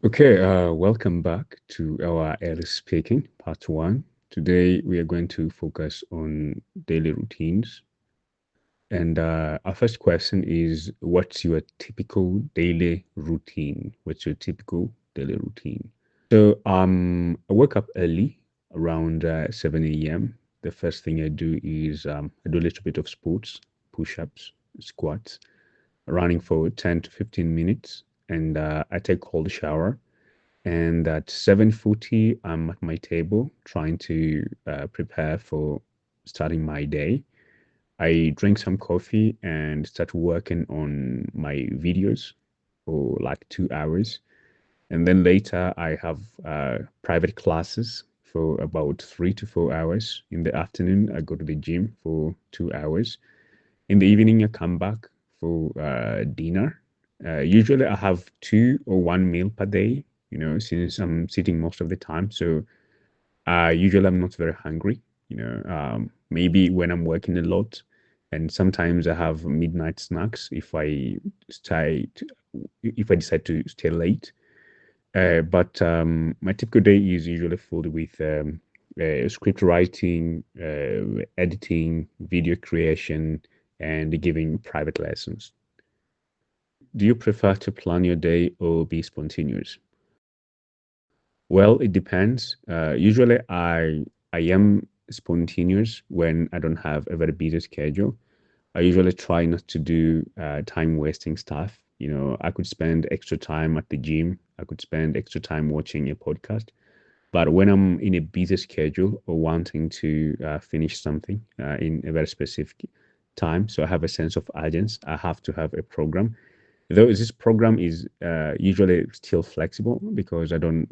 Okay, welcome back to our IELTS Speaking Part 1. Today we are going to focus on daily routines. And our first question is, what's your typical daily routine? What's your typical daily routine? So I wake up early around 7 a.m. The first thing I do is I do a little bit of sports, push-ups, squats, running for 10 to 15 minutes, and I take a cold shower. And at 7:40, I'm at my table trying to prepare for starting my day. I drink some coffee and start working on my videos for like 2 hours. And then later, I have private classes for about 3 to 4 hours. In the afternoon, I go to the gym for 2 hours. In the evening, I come back for dinner. Usually, I have two or one meal per day, since I'm sitting most of the time. So usually, I'm not very hungry. Maybe when I'm working a lot, and sometimes I have midnight snacks if I decide to stay late. But my typical day is usually filled with script writing, editing, video creation, and giving private lessons. Do you prefer to plan your day or be spontaneous? Well, it depends. Usually, I am spontaneous when I don't have a very busy schedule. I usually try not to do time wasting stuff. I could spend extra time at the gym. I could spend extra time watching a podcast. But when I'm in a busy schedule or wanting to finish something in a very specific time, so I have a sense of urgency, I have to have a program. Though this program is usually still flexible because I don't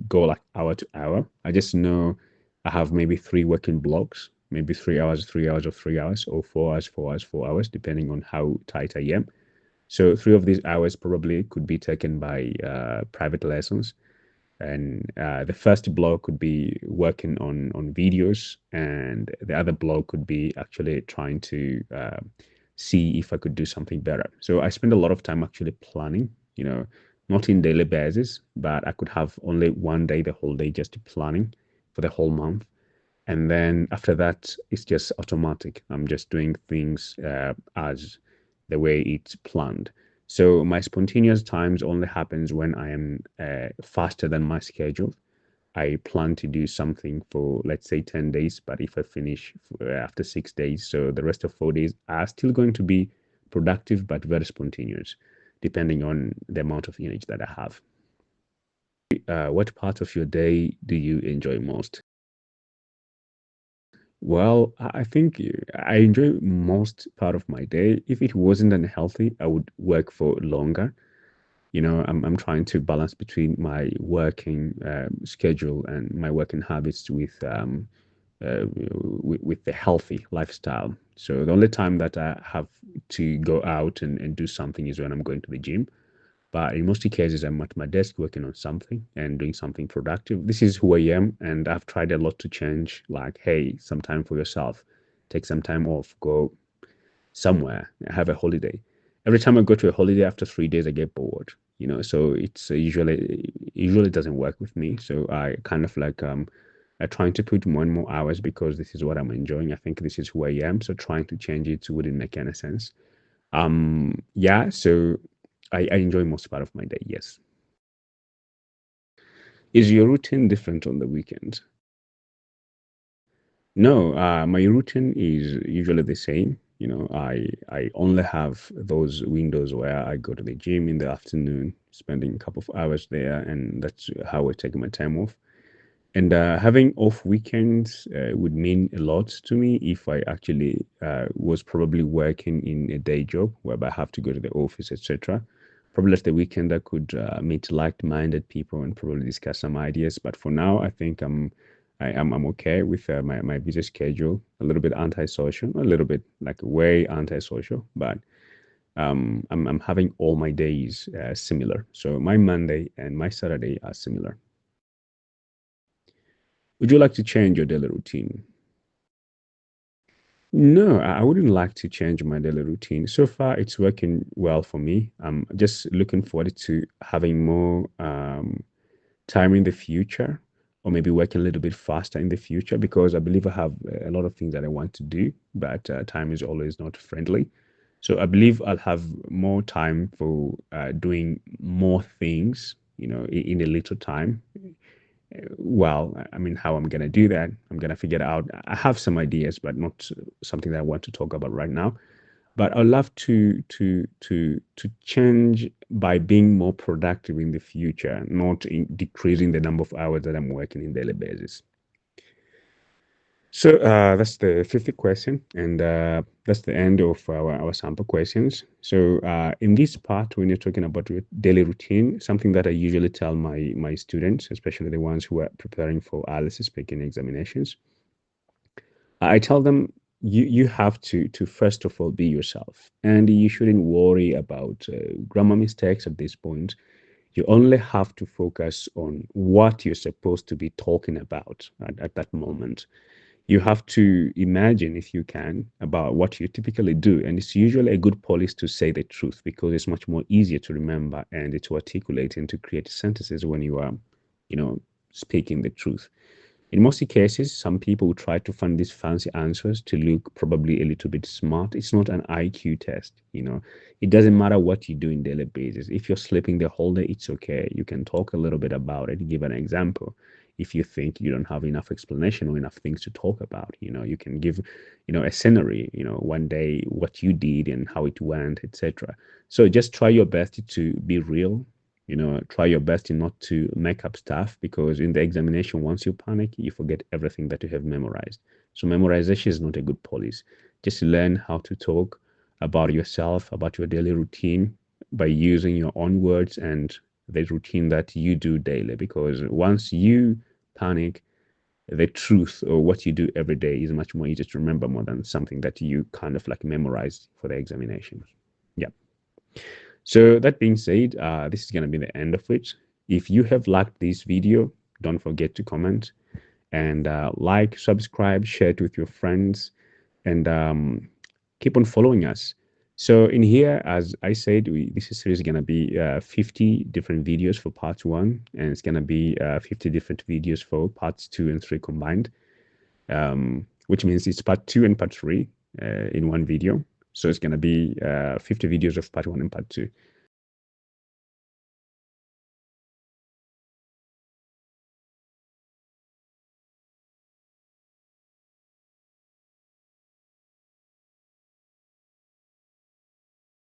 go like hour to hour. I just know I have maybe three working blocks, maybe 3 hours, 3 hours, or 3 hours, or 4 hours, 4 hours, 4 hours, depending on how tight I am. So three of these hours probably could be taken by private lessons, and the first block could be working on videos, and the other block could be actually trying to see if I could do something better. So I spend a lot of time actually planning, not in daily basis, but I could have only one day, the whole day, just planning for the whole month. And then after that, it's just automatic. I'm just doing things as the way it's planned. So my spontaneous times only happens when I am faster than my schedule. I plan to do something for, let's say, 10 days, but if I finish after 6 days, so the rest of 4 days are still going to be productive, but very spontaneous, depending on the amount of energy that I have. What part of your day do you enjoy most? Well, I think I enjoy most part of my day. If it wasn't unhealthy, I would work for longer. I'm trying to balance between my working schedule and my working habits with the healthy lifestyle. So the only time that I have to go out and do something is when I'm going to the gym. But in most cases, I'm at my desk working on something and doing something productive. This is who I am, and I've tried a lot to change. Like, hey, some time for yourself, take some time off, go somewhere, have a holiday. Every time I go to a holiday after 3 days, I get bored. So it's usually doesn't work with me. So I kind of like I trying to put more and more hours because this is what I'm enjoying. I think this is who I am. So trying to change it wouldn't make any sense. Yeah, so I enjoy most part of my day, yes. Is your routine different on the weekends? No, my routine is usually the same. I only have those windows where I go to the gym in the afternoon, spending a couple of hours there, and that's how I take my time off. And having off weekends would mean a lot to me if I actually was probably working in a day job whereby I have to go to the office, etc. Probably at the weekend I could meet like-minded people and probably discuss some ideas. But for now, I think I'm okay with my busy schedule. A little bit antisocial, a little bit like way antisocial, but I'm having all my days similar. So my Monday and my Saturday are similar. Would you like to change your daily routine? No, I wouldn't like to change my daily routine. So far, it's working well for me. I'm just looking forward to having more time in the future, or maybe work a little bit faster in the future, because I believe I have a lot of things that I want to do, but time is always not friendly. So I believe I'll have more time for doing more things, in a little time. Well, I mean, how I'm gonna do that, I'm gonna figure it out. I have some ideas, but not something that I want to talk about right now. But I'd love to change by being more productive in the future, not decreasing the number of hours that I'm working in daily basis. So that's the 50th question, and that's the end of our sample questions. So in this part, when you're talking about daily routine, something that I usually tell my students, especially the ones who are preparing for IELTS speaking examinations, I tell them you have to first of all be yourself, and you shouldn't worry about grammar mistakes at this point. You only have to focus on what you're supposed to be talking about at that moment. You have to imagine, if you can, about what you typically do. And it's usually a good policy to say the truth, because it's much more easier to remember and to articulate and to create sentences when you are, you know, speaking the truth. In most cases, some people try to find these fancy answers to look probably a little bit smart. It's not an IQ test. It doesn't matter what you do in daily basis. If you're sleeping the whole day, it's okay. You can talk a little bit about it, give an example. If you think you don't have enough explanation or enough things to talk about, you can give, a scenery, one day what you did and how it went, etc. So just try your best to be real. Try your best not to make up stuff, because in the examination, once you panic, you forget everything that you have memorized. So memorization is not a good policy. Just learn how to talk about yourself, about your daily routine, by using your own words and the routine that you do daily. Because once you panic, the truth or what you do every day is much more easy to remember, more than something that you kind of like memorized for the examination. Yeah. So that being said, this is going to be the end of it. If you have liked this video, don't forget to comment and like, subscribe, share it with your friends, and keep on following us. So in here, as I said, this series is going to be 50 different videos for part one, and it's going to be 50 different videos for parts two and three combined, which means it's part two and part three in one video. So it's going to be 50 videos of part one and part two.